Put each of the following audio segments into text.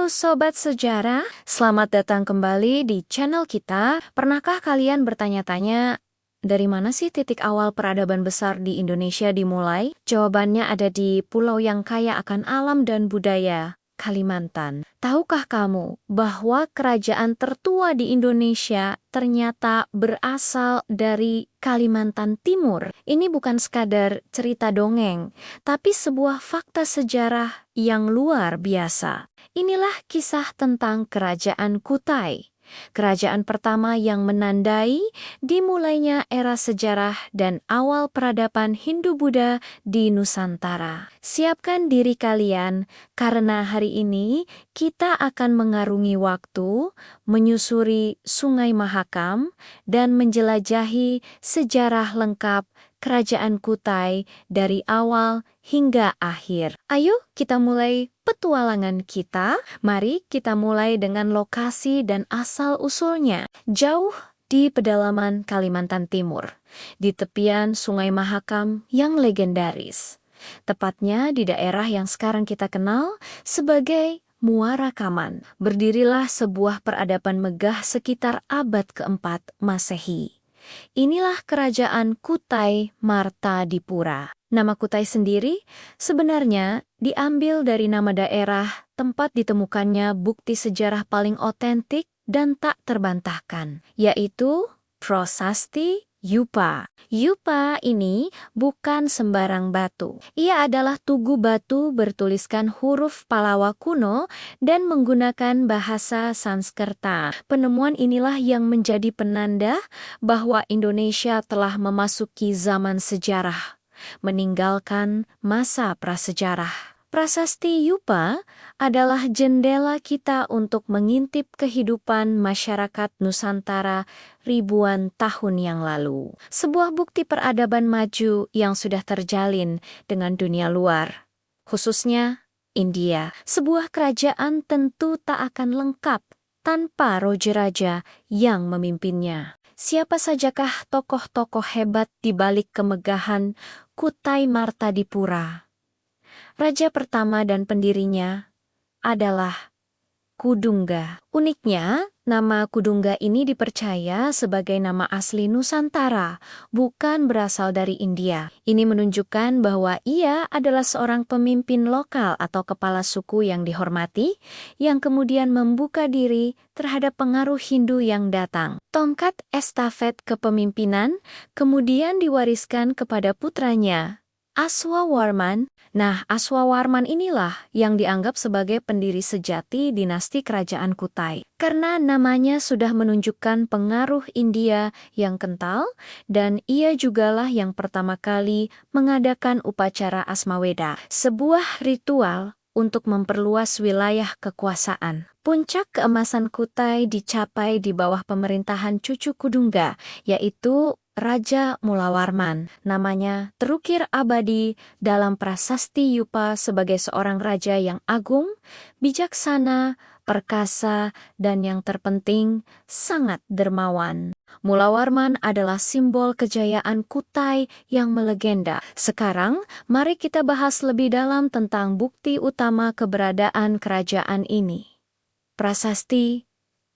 Halo Sobat Sejarah, selamat datang kembali di channel kita. Pernahkah kalian bertanya-tanya, dari mana sih titik awal peradaban besar di Indonesia dimulai? Jawabannya ada di pulau yang kaya akan alam dan budaya, Kalimantan. Tahukah kamu bahwa kerajaan tertua di Indonesia ternyata berasal dari Kalimantan Timur? Ini bukan sekadar cerita dongeng, tapi sebuah fakta sejarah yang luar biasa. Inilah kisah tentang Kerajaan Kutai. Kerajaan pertama yang menandai dimulainya era sejarah dan awal peradaban Hindu-Buddha di Nusantara. Siapkan diri kalian, karena hari ini kita akan mengarungi waktu, menyusuri Sungai Mahakam, dan menjelajahi sejarah lengkap Kerajaan Kutai dari awal hingga akhir. Ayo kita mulai petualangan kita. Mari kita mulai dengan lokasi dan asal-usulnya. Jauh di pedalaman Kalimantan Timur, di tepian Sungai Mahakam yang legendaris. Tepatnya di daerah yang sekarang kita kenal sebagai Muara Kaman, berdirilah sebuah peradaban megah sekitar abad keempat Masehi. Inilah kerajaan Kutai Martadipura. Nama Kutai sendiri sebenarnya diambil dari nama daerah tempat ditemukannya bukti sejarah paling otentik dan tak terbantahkan, yaitu Prasasti Yupa. Yupa ini bukan sembarang batu. Ia adalah tugu batu bertuliskan huruf Palawa kuno dan menggunakan bahasa Sanskerta. Penemuan inilah yang menjadi penanda bahwa Indonesia telah memasuki zaman sejarah, meninggalkan masa prasejarah. Prasasti Yupa adalah jendela kita untuk mengintip kehidupan masyarakat Nusantara ribuan tahun yang lalu. Sebuah bukti peradaban maju yang sudah terjalin dengan dunia luar, khususnya India. Sebuah kerajaan tentu tak akan lengkap tanpa raja-raja yang memimpinnya. Siapa sajakah tokoh-tokoh hebat di balik kemegahan Kutai Martadipura? Raja pertama dan pendirinya adalah Kudungga. Uniknya, nama Kudungga ini dipercaya sebagai nama asli Nusantara, bukan berasal dari India. Ini menunjukkan bahwa ia adalah seorang pemimpin lokal atau kepala suku yang dihormati, yang kemudian membuka diri terhadap pengaruh Hindu yang datang. Tongkat estafet kepemimpinan kemudian diwariskan kepada putranya, Aswawarman. Nah, Aswawarman inilah yang dianggap sebagai pendiri sejati dinasti kerajaan Kutai. Karena namanya sudah menunjukkan pengaruh India yang kental, dan ia jugalah yang pertama kali mengadakan upacara Asmaweda, sebuah ritual untuk memperluas wilayah kekuasaan. Puncak keemasan Kutai dicapai di bawah pemerintahan cucu Kudungga, yaitu Raja Mulawarman. Namanya terukir abadi dalam Prasasti Yupa sebagai seorang raja yang agung, bijaksana, perkasa, dan yang terpenting, sangat dermawan. Mulawarman adalah simbol kejayaan Kutai yang melegenda. Sekarang, mari kita bahas lebih dalam tentang bukti utama keberadaan kerajaan ini. Prasasti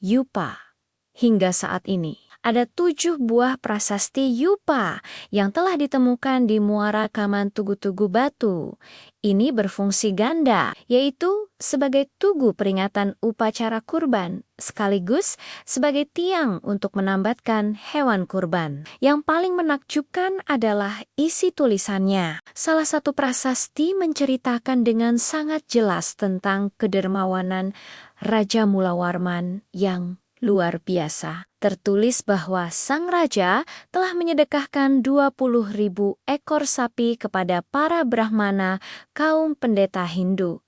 Yupa. Hingga saat ini, ada 7 buah prasasti Yupa yang telah ditemukan di Muara Kaman Tugu-Tugu Batu. Ini berfungsi ganda, yaitu sebagai tugu peringatan upacara kurban, sekaligus sebagai tiang untuk menambatkan hewan kurban. Yang paling menakjubkan adalah isi tulisannya. Salah satu prasasti menceritakan dengan sangat jelas tentang kedermawanan Raja Mulawarman yang luar biasa. Tertulis bahwa sang raja telah menyedekahkan 20.000 ekor sapi kepada para Brahmana kaum pendeta Hindu.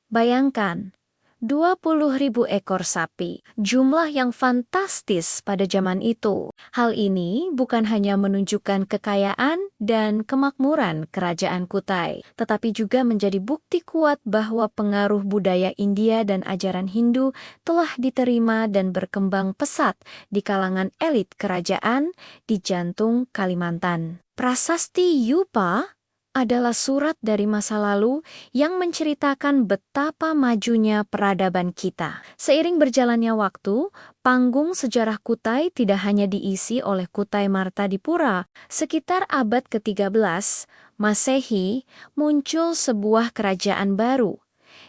Bayangkan, 20.000 ekor sapi, jumlah yang fantastis pada zaman itu. Hal ini bukan hanya menunjukkan kekayaan dan kemakmuran kerajaan Kutai, tetapi juga menjadi bukti kuat bahwa pengaruh budaya India dan ajaran Hindu telah diterima dan berkembang pesat di kalangan elit kerajaan di jantung Kalimantan. Prasasti Yupa adalah surat dari masa lalu yang menceritakan betapa majunya peradaban kita. Seiring berjalannya waktu, panggung sejarah Kutai tidak hanya diisi oleh Kutai Martadipura. Sekitar abad ke-13 Masehi, muncul sebuah kerajaan baru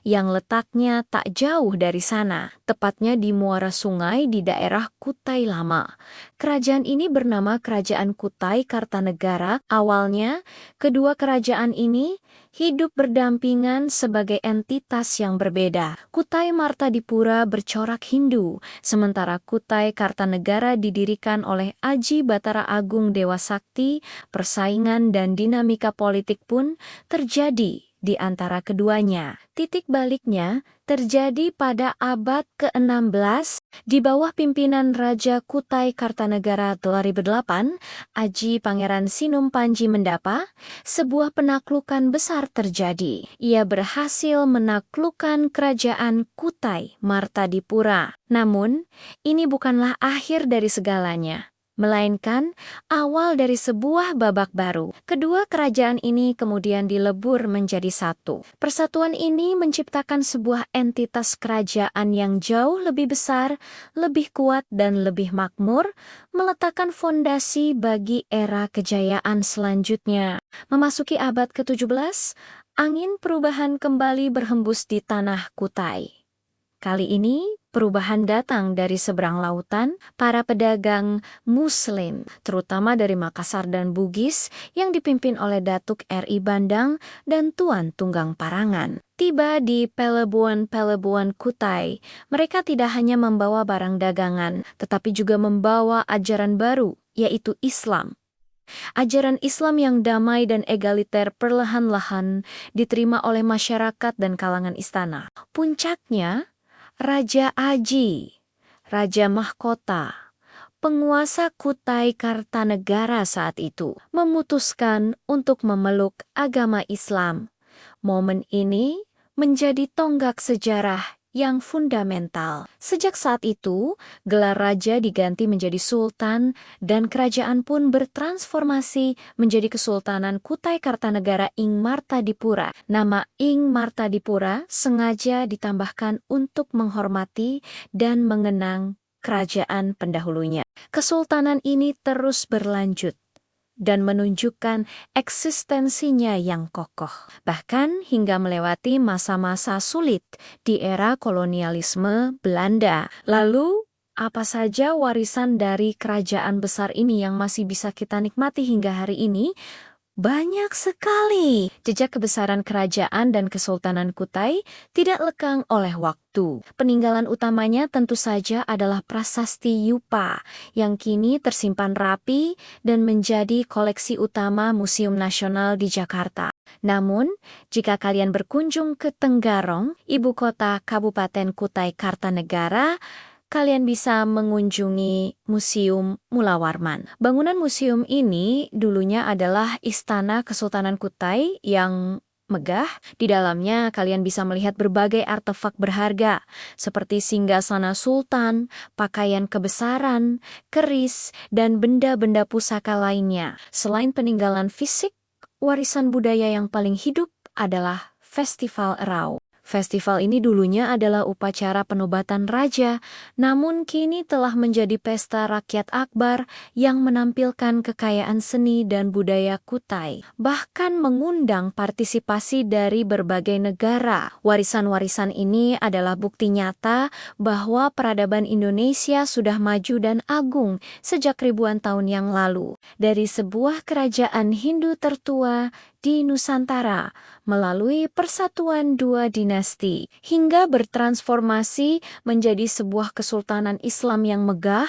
yang letaknya tak jauh dari sana, tepatnya di muara sungai di daerah Kutai Lama. Kerajaan ini bernama Kerajaan Kutai Kartanegara. Awalnya, kedua kerajaan ini hidup berdampingan sebagai entitas yang berbeda. Kutai Martadipura bercorak Hindu, sementara Kutai Kartanegara didirikan oleh Aji Batara Agung Dewa Sakti. Persaingan dan dinamika politik pun terjadi di antara keduanya. Titik baliknya terjadi pada abad ke-16 di bawah pimpinan Raja Kutai Kartanegara 2008, Aji Pangeran Sinum Panji Mendapa. Sebuah penaklukan besar terjadi. Ia berhasil menaklukkan kerajaan Kutai Martadipura. Namun, ini bukanlah akhir dari segalanya, melainkan awal dari sebuah babak baru. Kedua kerajaan ini kemudian dilebur menjadi satu. Persatuan ini menciptakan sebuah entitas kerajaan yang jauh lebih besar, lebih kuat dan lebih makmur, meletakkan fondasi bagi era kejayaan selanjutnya. Memasuki abad ke-17, angin perubahan kembali berhembus di tanah Kutai. Kali ini, perubahan datang dari seberang lautan. Para pedagang Muslim, terutama dari Makassar dan Bugis, yang dipimpin oleh Datuk R.I. Bandang dan Tuan Tunggang Parangan, tiba di Pelebuan Kutai. Mereka tidak hanya membawa barang dagangan, tetapi juga membawa ajaran baru, yaitu Islam. Ajaran Islam yang damai dan egaliter perlahan-lahan diterima oleh masyarakat dan kalangan istana. Puncaknya, Raja Aji, Raja Mahkota, penguasa Kutai Kartanegara saat itu, memutuskan untuk memeluk agama Islam. Momen ini menjadi tonggak sejarah yang fundamental. Sejak saat itu, gelar raja diganti menjadi sultan dan kerajaan pun bertransformasi menjadi Kesultanan Kutai Kartanegara Ing Martadipura. Nama Ing Martadipura sengaja ditambahkan untuk menghormati dan mengenang kerajaan pendahulunya. Kesultanan ini terus berlanjut dan menunjukkan eksistensinya yang kokoh, bahkan hingga melewati masa-masa sulit di era kolonialisme Belanda. Lalu, apa saja warisan dari kerajaan besar ini yang masih bisa kita nikmati hingga hari ini? Banyak sekali. Jejak kebesaran kerajaan dan Kesultanan Kutai tidak lekang oleh waktu. Peninggalan utamanya tentu saja adalah prasasti Yupa yang kini tersimpan rapi dan menjadi koleksi utama Museum Nasional di Jakarta. Namun, jika kalian berkunjung ke Tenggarong, ibu kota Kabupaten Kutai Kartanegara, kalian bisa mengunjungi Museum Mulawarman. Bangunan museum ini dulunya adalah Istana Kesultanan Kutai yang megah. Di dalamnya kalian bisa melihat berbagai artefak berharga seperti singgasana sultan, pakaian kebesaran, keris, dan benda-benda pusaka lainnya. Selain peninggalan fisik, warisan budaya yang paling hidup adalah Festival Erau. Festival ini dulunya adalah upacara penobatan raja, namun kini telah menjadi pesta rakyat akbar yang menampilkan kekayaan seni dan budaya Kutai, bahkan mengundang partisipasi dari berbagai negara. Warisan-warisan ini adalah bukti nyata bahwa peradaban Indonesia sudah maju dan agung sejak ribuan tahun yang lalu. Dari sebuah kerajaan Hindu tertua di Nusantara, melalui persatuan dua dinasti, hingga bertransformasi menjadi sebuah kesultanan Islam yang megah.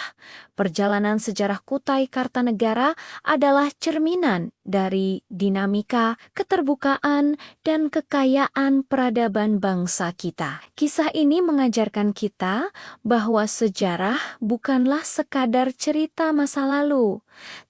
Perjalanan sejarah Kutai Kartanegara adalah cerminan dari dinamika, keterbukaan, dan kekayaan peradaban bangsa kita. Kisah ini mengajarkan kita bahwa sejarah bukanlah sekadar cerita masa lalu,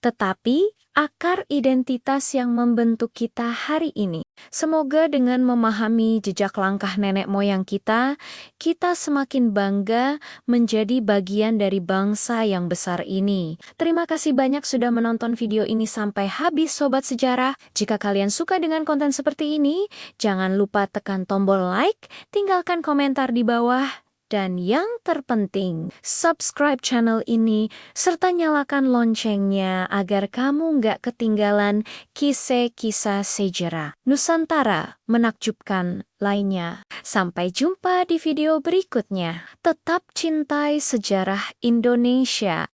tetapi akar identitas yang membentuk kita hari ini. Semoga dengan memahami jejak langkah nenek moyang kita, kita semakin bangga menjadi bagian dari bangsa yang besar besar ini. Terima kasih banyak sudah menonton video ini sampai habis Sobat Sejarah. Jika kalian suka dengan konten seperti ini, jangan lupa tekan tombol like, tinggalkan komentar di bawah, dan yang terpenting, subscribe channel ini serta nyalakan loncengnya agar kamu nggak ketinggalan kisah-kisah sejarah Nusantara menakjubkan lainnya. Sampai jumpa di video berikutnya. Tetap cintai sejarah Indonesia.